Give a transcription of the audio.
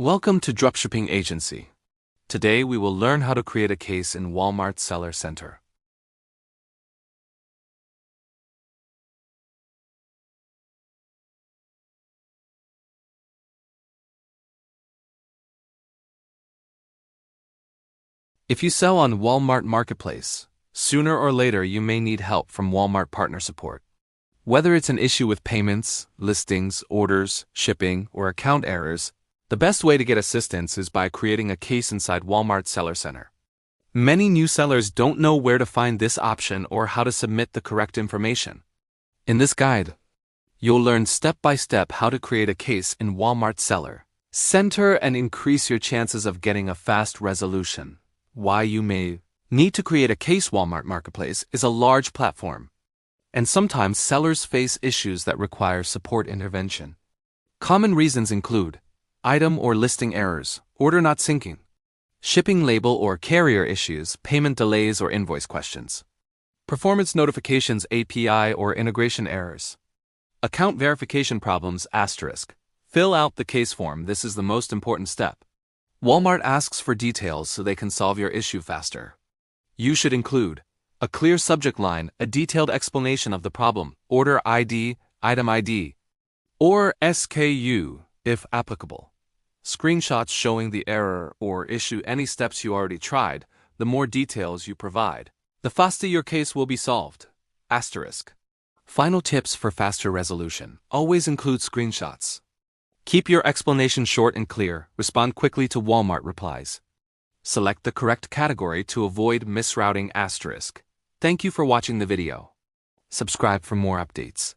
Welcome to Dropshipping Agency. Today we will learn how to create a case in Walmart Seller Center. If you sell on Walmart Marketplace, sooner or later you may need help from Walmart Partner Support. Whether it's an issue with payments, listings, orders, shipping, or account errors, the best way to get assistance is by creating a case inside Walmart Seller Center. Many new sellers don't know where to find this option or how to submit the correct information. In this guide, you'll learn step-by-step how to create a case in Walmart Seller Center and increase your chances of getting a fast resolution. Why you may need to create a case. Walmart Marketplace is a large platform, and sometimes sellers face issues that require support intervention. Common reasons include item or listing errors, order not syncing, shipping label or carrier issues, payment delays or invoice questions, performance notifications, API or integration errors, account verification problems, asterisk. Fill out the case form. This is the most important step. Walmart asks for details so they can solve your issue faster. You should include a clear subject line, a detailed explanation of the problem, order ID, item ID, or SKU if applicable, screenshots showing the error or issue. Any steps you already tried, the more details you provide, the faster your case will be solved. Asterisk. Final tips for faster resolution. Always include screenshots. Keep your explanation short and clear. Respond quickly to Walmart replies. Select the correct category to avoid misrouting. Asterisk. Thank you for watching the video. Subscribe for more updates.